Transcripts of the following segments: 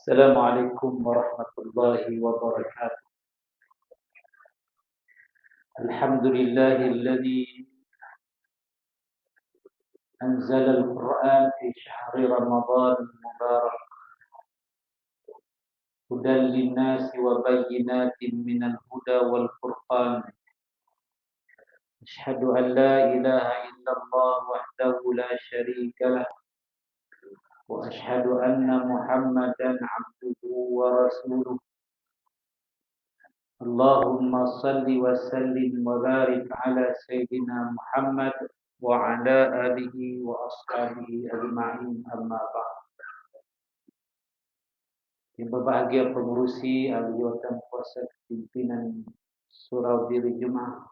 السلام عليكم ورحمة الله وبركاته. الحمد لله الذي أنزل القرآن في شهر رمضان المبارك هدى للناس وبينات من الهدى والفرقان. أشهد أن لا إله إلا الله وحده لا شريك له، وأشهد أن محمدا عبده ورسوله. اللهم صل وسلم وبارك على سيدنا محمد وعلى آله وأصحابه أجمعين. أما بعد. Yang berbahagia pengurusi ahli jawatan kuasa pimpinan Surau Diri Jumaah,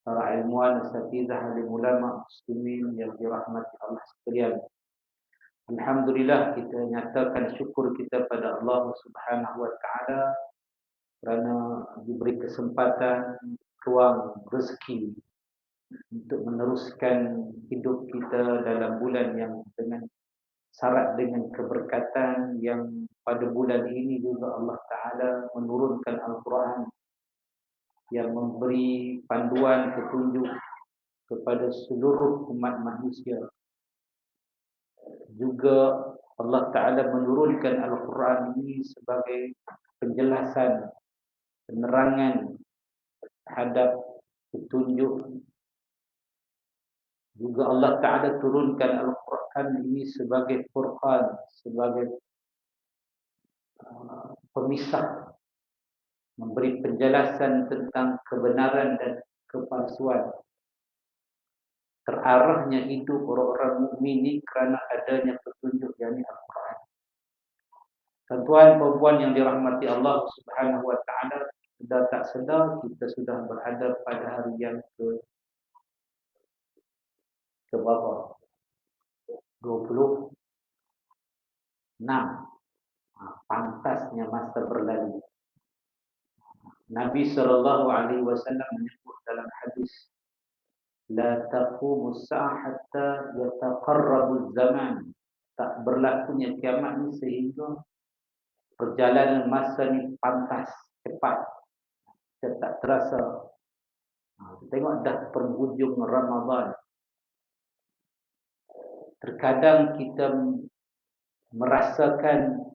para ilmuwan, asatidzah, alim ulama, muslimin yang dirahmati Allah sekalian. Alhamdulillah, kita nyatakan syukur kita pada Allah Subhanahu wa taala kerana diberi kesempatan, ruang, rezeki untuk meneruskan hidup kita dalam bulan yang dengan syarat dengan keberkatan, yang pada bulan ini juga Allah Ta'ala menurunkan Al-Quran yang memberi panduan petunjuk kepada seluruh umat manusia. Juga Allah Ta'ala menurunkan Al-Quran ini sebagai penjelasan, penerangan terhadap petunjuk. Juga Allah Ta'ala turunkan Al-Quran ini sebagai Furqan, sebagai pemisah, memberi penjelasan tentang kebenaran dan kepalsuan. Terarahnya hidup orang-orang mukmin ini kerana adanya petunjuk, yakni Al-Quran. Tuan-tuan yang dirahmati Allah Subhanahu wa taala, sudah tak sedar kita sudah berada pada hari yang ke berapa? 26. Pantasnya masa berlalu. Nabi SAW menyebut dalam hadis, la taqumu as-sa'ah hatta yataqarrabu az-zaman. Tak berlakunya kiamat ni sehingga perjalanan masa ni pantas, cepat. Kita tak terasa. Tengok dah penghujung Ramadan. Terkadang kita merasakan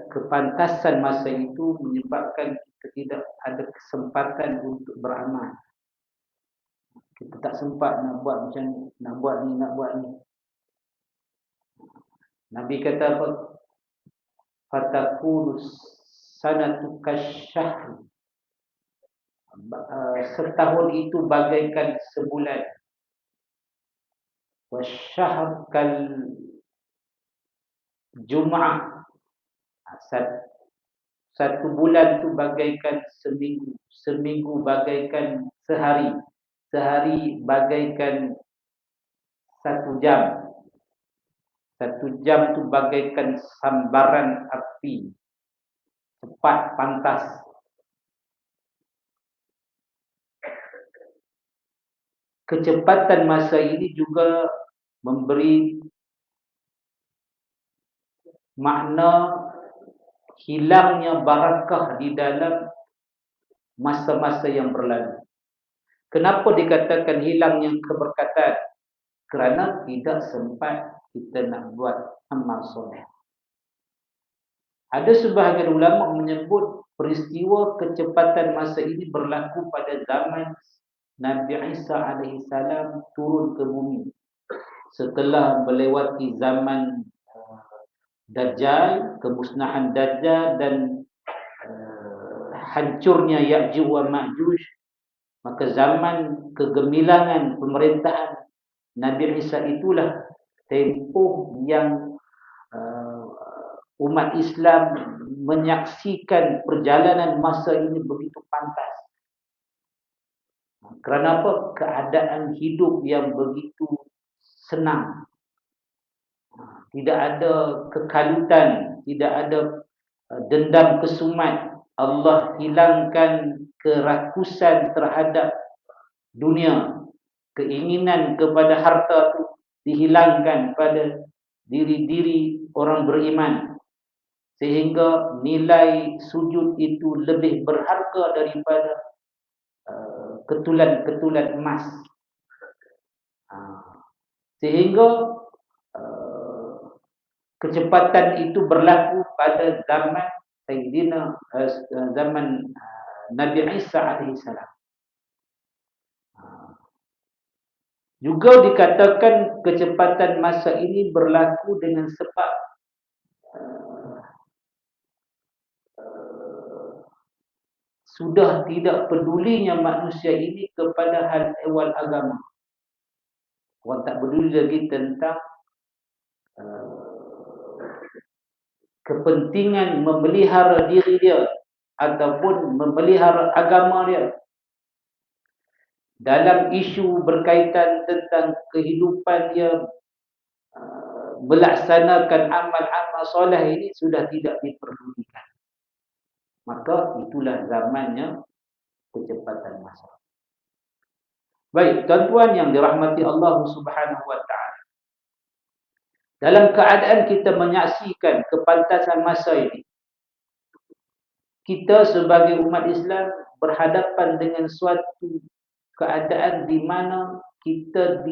kepantasan masa itu menyebabkan kita tidak ada kesempatan untuk beramal. Kita tak sempat nak buat macam ni, nak buat ni. Nabi kata apa? Fatakunu sanatu kasyahr. Setahun itu bagaikan sebulan. Wasyahr kal Jum'ah. Satu bulan tu bagaikan seminggu. Seminggu bagaikan sehari. Sehari bagaikan 1 jam. 1 jam tu bagaikan sambaran api. Cepat, pantas. Kecepatan masa ini juga memberi makna hilangnya barakah di dalam masa-masa yang berlalu. Kenapa dikatakan hilangnya keberkatan? Kerana tidak sempat kita nak buat amal soleh. Ada sebahagian ulama menyebut peristiwa kecepatan masa ini berlaku pada zaman Nabi Isa alaihissalam turun ke bumi. Setelah melewati zaman Dajjal, kemusnahan Dajjal dan hancurnya Ya'juj wa Ma'juj, maka zaman kegemilangan pemerintahan Nabi Isa itulah tempoh yang umat Islam menyaksikan perjalanan masa ini begitu pantas. Kerana apa? Keadaan hidup yang begitu senang. Tidak ada kekalutan, tidak ada dendam kesumat. Allah hilangkan kerakusan terhadap dunia. Keinginan kepada harta itu dihilangkan pada diri-diri orang beriman, sehingga nilai sujud itu lebih berharga daripada ketulan-ketulan emas. Sehingga kecepatan itu berlaku pada zaman Sayyidina zaman Nabi Isa alaihissalam. Juga dikatakan kecepatan masa ini berlaku dengan sebab sudah tidak pedulinya manusia ini kepada hal ehwal agama. Orang tak peduli lagi tentang kepentingan memelihara diri dia ataupun memelihara agama dia. Dalam isu berkaitan tentang kehidupan dia, melaksanakan amal-amal soleh ini sudah tidak diperlukan. Maka itulah zamannya kecepatan masa. Baik, tuan-tuan yang dirahmati Allah Subhanahu wa taala. Dalam keadaan kita menyaksikan kepantasan masa ini, kita sebagai umat Islam berhadapan dengan suatu keadaan di mana kita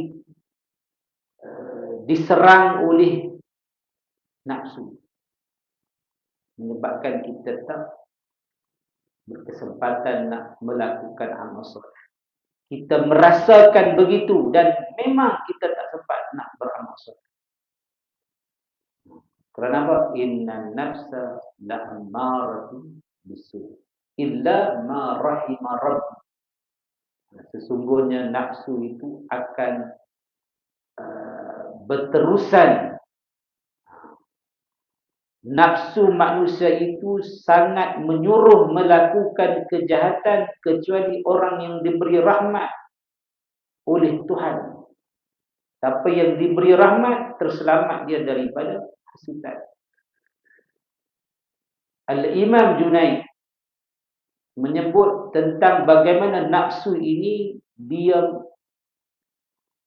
diserang oleh nafsu, menyebabkan kita tak berkesempatan nak melakukan amal soleh. Kita merasakan begitu dan memang kita tak sempat nak beramal soleh. Kerana apa? Inna nafsa la'ammaratun bisu' illa ma rahima rabbi. Sesungguhnya nafsu itu akan berterusan. Nafsu manusia itu sangat menyuruh melakukan kejahatan kecuali orang yang diberi rahmat oleh Tuhan. Siapa yang diberi rahmat terselamat dia daripada hasutan. Al-Imam Junaid menyebut tentang bagaimana nafsu ini dia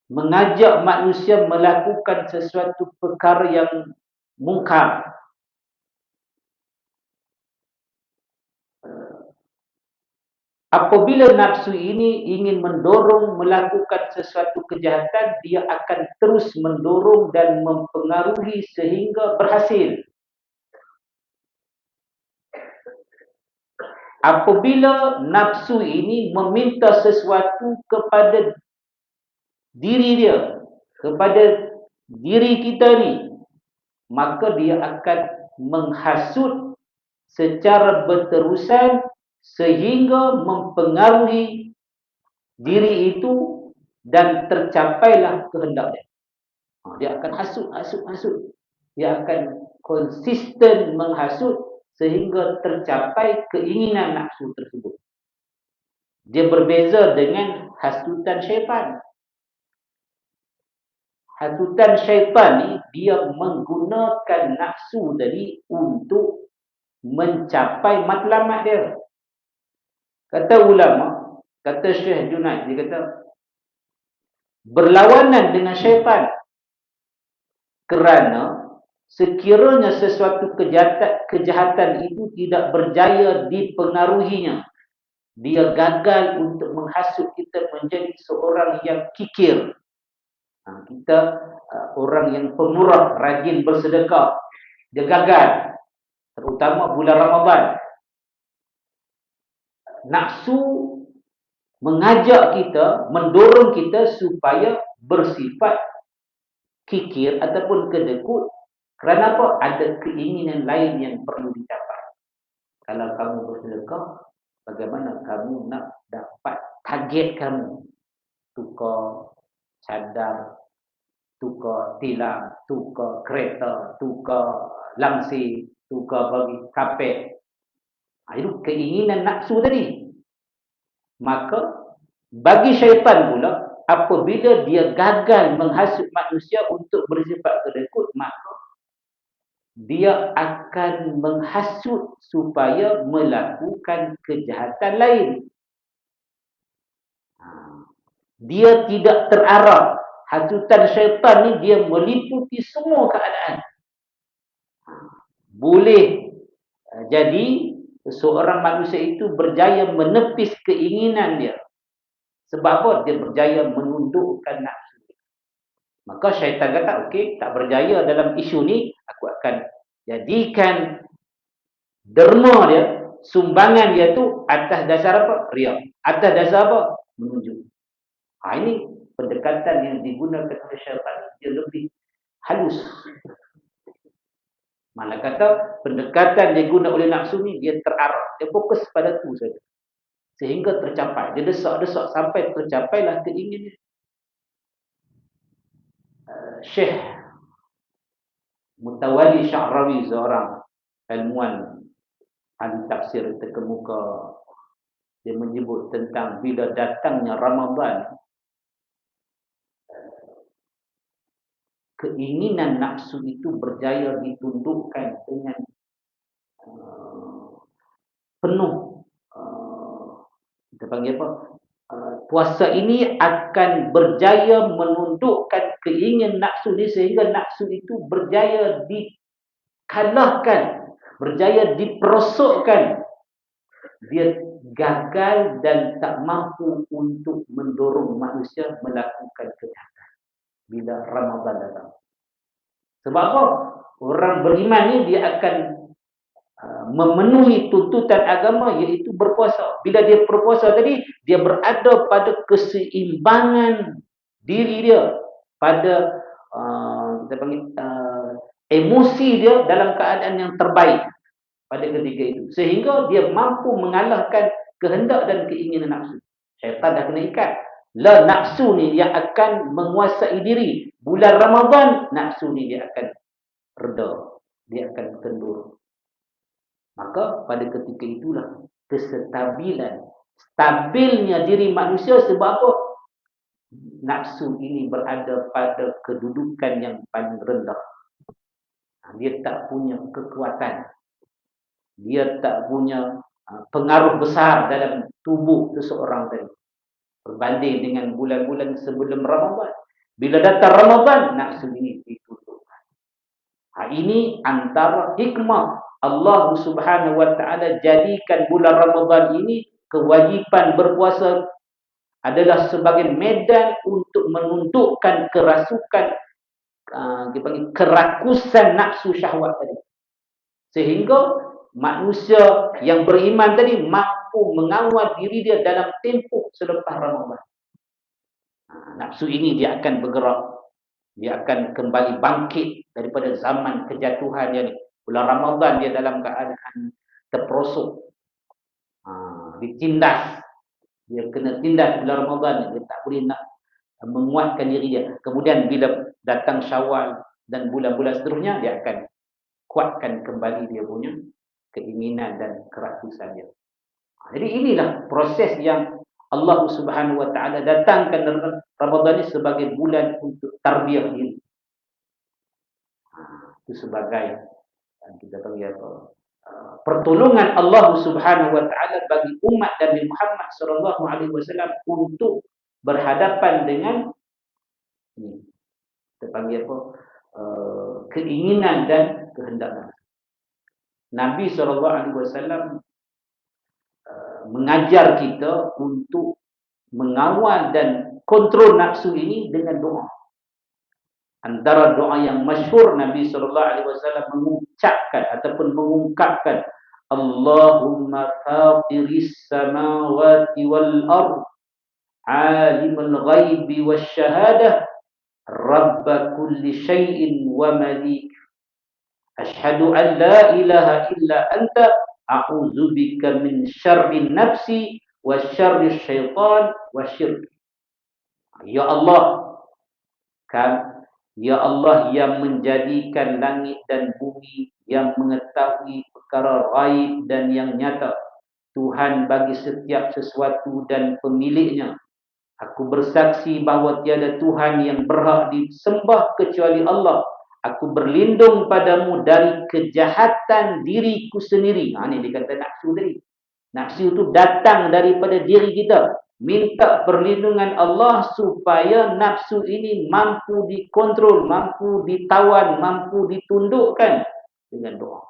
mengajak manusia melakukan sesuatu perkara yang mungkar. Apabila nafsu ini ingin mendorong melakukan sesuatu kejahatan, dia akan terus mendorong dan mempengaruhi sehingga berhasil. Apabila nafsu ini meminta sesuatu kepada diri dia, kepada diri kita ni, maka dia akan menghasut secara berterusan sehingga mempengaruhi diri itu dan tercapailah kehendak dia. Dia akan hasut. Dia akan konsisten menghasut sehingga tercapai keinginan nafsu tersebut. Dia berbeza dengan hasutan syaitan. Hasutan syaitan ni dia menggunakan nafsu tadi untuk mencapai matlamat dia. Kata ulama, kata Syekh Junaid, dia kata berlawanan dengan syaitan. Kerana sekiranya sesuatu kejahatan itu tidak berjaya dipengaruhinya, dia gagal untuk menghasut kita menjadi seorang yang kikir. Kita orang yang pemurah, rajin bersedekah, dia gagal. Terutama bulan Ramadan. Nafsu mengajak kita, mendorong kita supaya bersifat kikir ataupun kedekut. Kerana apa? Ada keinginan lain yang perlu dicapai. Kalau kamu bersedekah, bagaimana kamu nak dapat target kamu? Tukar cadar, tukar tilam, tukar kereta, tukar langsir, tukar bagi kapet. Itu keinginan nafsu tadi. Maka bagi syaitan pula, apabila dia gagal menghasut manusia untuk bersifat kedekut, maka dia akan menghasut supaya melakukan kejahatan lain. Dia tidak terarah, Hasutan syaitan ni dia meliputi semua keadaan. Boleh jadi seorang manusia itu berjaya menepis keinginan dia. Sebab apa? Dia berjaya menundukkan nafsu. Maka syaitan kata, okey, tak berjaya dalam isu ni, aku akan jadikan derma dia, sumbangan dia tu atas dasar apa? Riya. Atas dasar apa? Menunjuk. Ini pendekatan yang digunakan oleh syaitan, dia lebih halus. Malah kata pendekatan yang digunakan oleh nafsu ni dia terarah, dia fokus pada tu saja. Sehingga tercapai. Dia desak-desak sampai tercapailah keinginan. Syekh Mutawalli Sya'rawi, seorang ilmuwan ahli tafsir terkemuka, dia menyebut tentang bila datangnya Ramadan, keinginan nafsu itu berjaya ditundukkan dengan penuh. Kita panggil apa? Puasa ini akan berjaya menundukkan keinginan nafsu ini sehingga nafsu itu berjaya dikalahkan, berjaya diperosokkan. Dia gagal dan tak mampu untuk mendorong manusia melakukan kejahatan bila Ramadan datang. Sebab apa? Orang beriman ni dia akan memenuhi tuntutan agama, iaitu berpuasa. Bila dia berpuasa tadi, dia berada pada keseimbangan diri dia, pada kita panggil emosi dia dalam keadaan yang terbaik pada ketika itu, sehingga dia mampu mengalahkan kehendak dan keinginan nafsu. Syaitan dah kena ikat. La nafsu ni yang akan menguasai diri. Bulan Ramadan, nafsu ni dia akan reda, dia akan kendur. Maka pada ketika itulah kestabilan, stabilnya diri manusia. Sebab apa? Nafsu ini berada pada kedudukan yang paling rendah. Dia tak punya kekuatan, dia tak punya pengaruh besar dalam tubuh seseorang tadi, berbanding dengan bulan-bulan sebelum Ramadan. Bila datang Ramadan, nafsu ini ditundukkan. Ini antara hikmah Allah Subhanahu wa taala jadikan bulan Ramadan ini, kewajipan berpuasa adalah sebagai medan untuk menundukkan kerasukan, kerakusan nafsu syahwat tadi. Sehingga manusia yang beriman tadi mampu mengawal diri dia dalam tempoh selepas Ramadan. Nafsu ini dia akan bergerak, dia akan kembali bangkit daripada zaman kejatuhan dia ni. Bulan Ramadan dia dalam keadaan terperosok, ditindas. Dia kena tindas bulan Ramadan, dia tak boleh nak menguatkan diri dia. Kemudian bila datang Syawal dan bulan-bulan seterusnya, dia akan kuatkan kembali dia punya keinginan dan kerakusan dia. Jadi inilah proses yang Allah Subhanahu wa taala datangkan dalam Ramadan ini sebagai bulan untuk tarbiyah diri. Itu sebagai kita panggil apa? Pertolongan Allah Subhanahu wa taala bagi umat Nabi Muhammad sallallahu alaihi wasallam untuk berhadapan dengan kita panggil apa? Keinginan dan kehendak. Nabi SAW mengajar kita untuk mengawal dan kontrol nafsu ini dengan doa. Antara doa yang masyhur Nabi SAW mengucapkan ataupun mengungkapkan, Allahumma fatiris samawati wal ard, alimul ghaibi wasyahadah, rabba kulli syai'in wa malik, Ashhadu an la ilaha illa anta, a'udzubika min syarri nafsi wa syarri syaitan wa syirk. Ya Allah, Ya Allah yang menjadikan langit dan bumi, yang mengetahui perkara ghaib dan yang nyata, Tuhan bagi setiap sesuatu dan pemiliknya. Aku bersaksi bahawa tiada Tuhan yang berhak disembah kecuali Allah. Aku berlindung padamu dari kejahatan diriku sendiri. Ini dia kata nafsu tadi. Nafsu itu datang daripada diri kita. minta perlindungan Allah supaya nafsu ini mampu dikontrol, mampu ditawan, mampu ditundukkan dengan doa.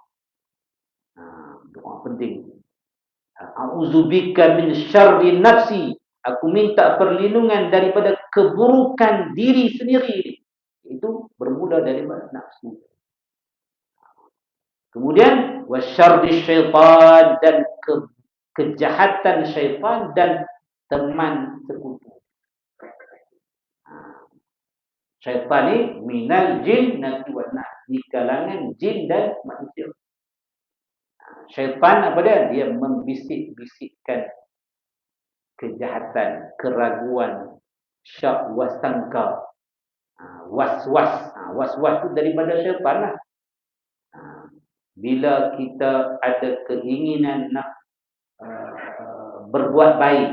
Doa penting. A'udzubika min syarri nafsi. Aku minta perlindungan daripada keburukan diri sendiri. Itu bermula daripada nafsu. Kemudian wasyarri syaitan, dan kejahatan syaitan dan teman sekutu. Syaitan ni minal jinnati wan nas, di kalangan jin dan manusia. Syaitan apa dia? Dia membisik-bisikkan kejahatan, keraguan, syak wasangka, was-was. Was-was tu daripada syaitan lah. Bila kita ada keinginan nak berbuat baik,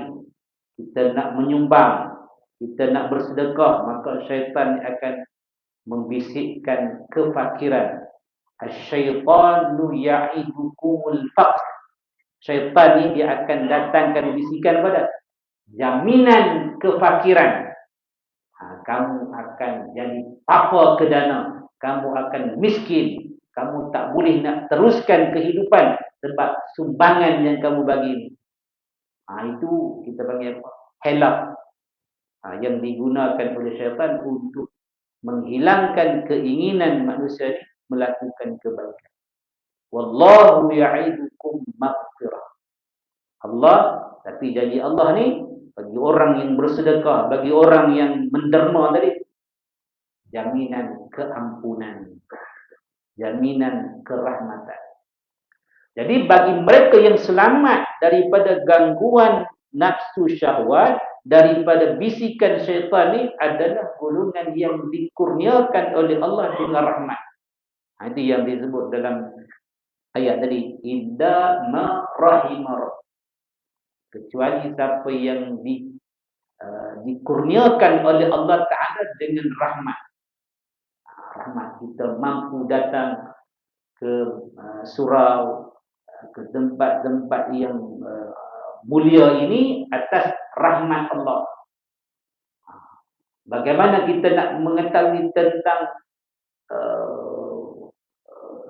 kita nak menyumbang, kita nak bersedekah, maka syaitan akan membisikkan kefakiran. Asy-syaitanu ya'idukumul faqr. Syaitan ni dia akan datangkan bisikan pada jaminan kefakiran. Kamu akan jadi papa kedana, kamu akan miskin, kamu tak boleh nak teruskan kehidupan sebab sumbangan yang kamu bagi ni. Itu kita panggil apa? Helak. Yang digunakan oleh syaitan untuk menghilangkan keinginan manusia ni melakukan kebaikan. Wallahu ya'idukum maghfirah. Allah, tapi janji Allah ni bagi orang yang bersedekah, bagi orang yang menderma tadi, jaminan keampunan, jaminan kerahmatan. Jadi bagi mereka yang selamat daripada gangguan nafsu syahwat, daripada bisikan syaitan ni, adalah golongan yang dikurniakan oleh Allah dengan rahmat. Itu yang disebut dalam ayat tadi, illa ma rahimah, kecuali siapa yang dikurniakan oleh Allah Ta'ala dengan rahmat. Rahmat, kita mampu datang ke surau, ke tempat-tempat yang mulia ini atas rahmat Allah. Bagaimana kita nak mengetahui tentang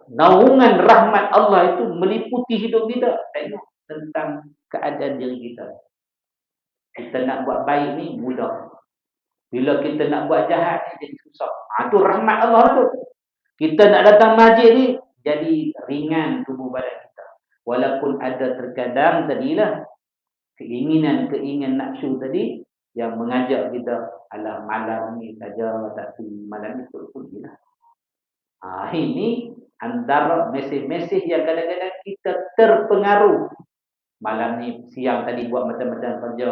naungan rahmat Allah itu meliputi hidup kita? Tengok tentang keadaan diri kita. Kita nak buat baik ni mudah. Bila kita nak buat jahat ni jadi susah. Itu rahmat Allah tu. Kita nak datang masjid ni jadi ringan tubuh badan kita. Walaupun ada terkadang tadilah keinginan nafsu tadi yang mengajak kita, alah malam ni saja, tapi malam ni pergilah. Ini antara mesej-mesej yang kadang-kadang kita terpengaruh. Malam ni, siang tadi buat macam-macam kerja,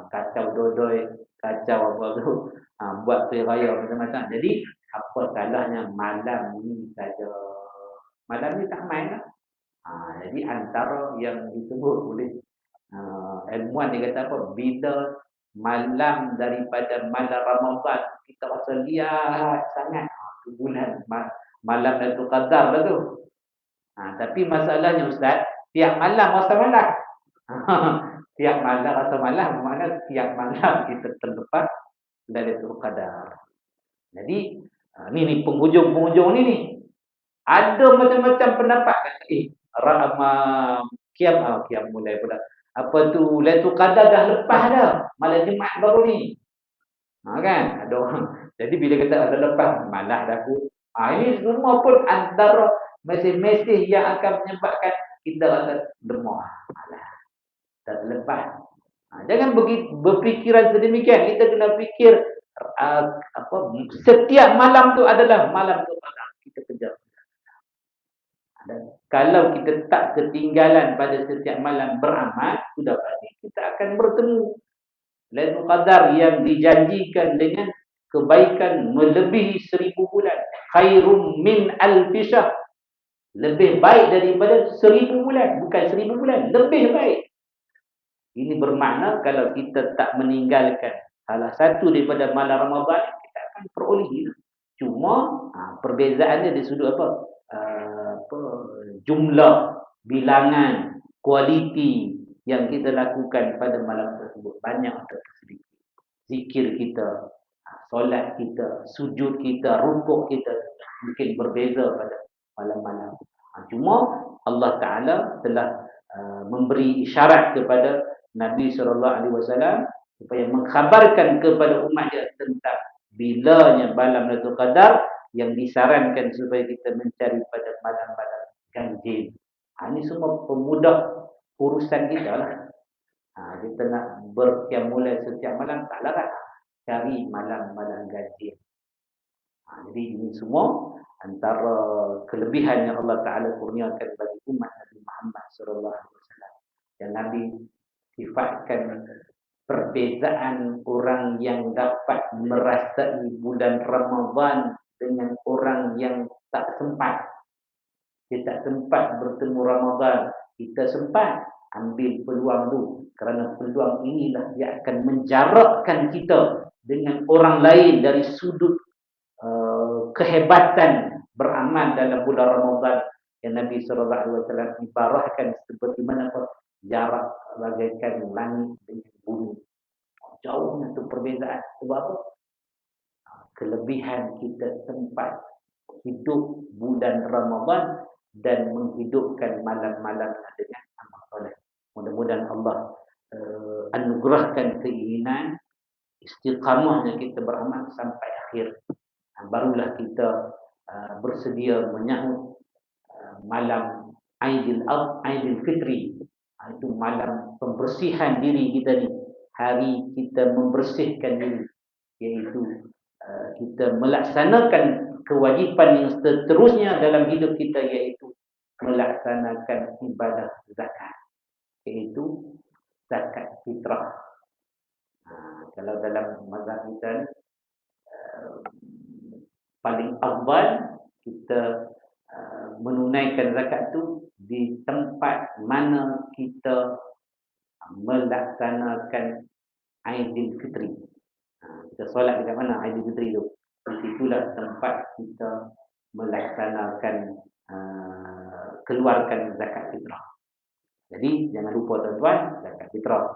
kacau dodoi, kacau apa tu, buat kuih raya macam-macam. Jadi apa salahnya malam ni saja? Malam ni tak main lah. Jadi antara yang disebut oleh ilmuwan dia kata apa? Bila malam daripada malam Ramadan kita rasa liat sangat, bulan malam Lailatul Qadar lah tu. Tapi masalahnya Ustaz, tiap malam rasa malam. Tiap malam rasa malam, bermakna tiap malam kita terlepas Lailatul Qadar. Jadi ni penghujung ni. Ada macam-macam pendapat. Kiam mulai pula. Apa tu, Lailatul Qadar dah lepas dah. Malam Jumaat baru ni. Kan? Ada orang. Jadi bila kata ada lepas, malah dah aku. Ini semua pun antara mesej-mesej yang akan menyebabkan kita rasa lemah. Malah. Tak lepas. Jangan berfikiran sedemikian. Kita kena fikir setiap malam tu adalah malam tu Qadar. Kita kejar. Dan kalau kita tak ketinggalan pada setiap malam beramal, sudah pasti kita akan bertemu Lailatul Qadar yang dijanjikan dengan kebaikan melebihi 1000 bulan. Khairum min alfi syahr. Lebih baik daripada 1000 bulan. Bukan 1000 bulan, lebih baik. Ini bermakna kalau kita tak meninggalkan salah satu daripada malam Ramadan, kita akan peroleh itu. Cuma perbezaannya di sudut jumlah, bilangan, kualiti, yang kita lakukan pada malam tersebut, banyak atau sedikit. Zikir kita, solat kita, sujud kita, rukuk kita mungkin berbeza pada malam-malam. Cuma Allah Ta'ala telah memberi isyarat kepada Nabi SAW supaya mengkhabarkan kepada umatnya tentang bilanya malam Lailatul Qadar, yang disarankan supaya kita mencari pada malam-malam ganjil. Ini semua pemudah urusan kita lah. Kita nak berqiyamul setiap malam, tak larang. Cari malam-malam ganjil. Jadi ini semua antara kelebihan yang Allah Ta'ala kurniakan bagi umat Nabi Muhammad SAW. Dan Nabi sifatkan perbezaan orang yang dapat merasai bulan Ramadan dengan orang yang tak sempat. Dia tak sempat bertemu Ramadan. Kita sempat, ambil peluang tu. Kerana peluang inilah dia akan menjarakkan kita dengan orang lain dari sudut kehebatan beramal dalam bulan Ramadan yang Nabi SAW ibaratkan seperti mana jarak bagaikan langit dengan bumi. Jauhnya tu perbezaan. Sebab apa? Kelebihan kita sempat hidup bulan Ramadan dan menghidupkan malam-malam dengan amal soleh. Mudah-mudahan Allah anugerahkan keinginan istiqamahnya kita beramal sampai akhir. Barulah kita bersedia menyahut malam Aidil Fitri. Itu malam pembersihan diri kita ni. Hari kita membersihkan diri, iaitu kita melaksanakan kewajipan yang seterusnya dalam hidup kita, iaitu melaksanakan ibadah zakat, iaitu zakat fitrah. Kalau dalam mazhab kita ni, paling afdal kita menunaikan zakat tu di tempat mana kita melaksanakan Aidil Fitri. Kita solat dekat mana Aidil Fitri tu? Di situlah tempat kita melaksanakan keluarkan zakat fitrah. Jadi jangan lupa tuan-tuan, zakat fitrah.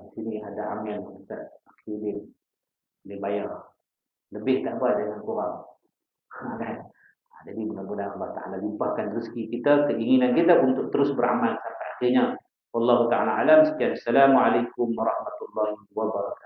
Di sini ada Amir Ustaz Akhiril, boleh bayar. Lebih tak apa, jangan kurang. Kan? Jadi mudah-mudahan Allah Ta'ala limpahkan rezeki kita, keinginan kita untuk terus beramal sampai akhirnya. Wallahu ta'ala alam. Sekian. Assalamualaikum warahmatullahi wabarakatuh.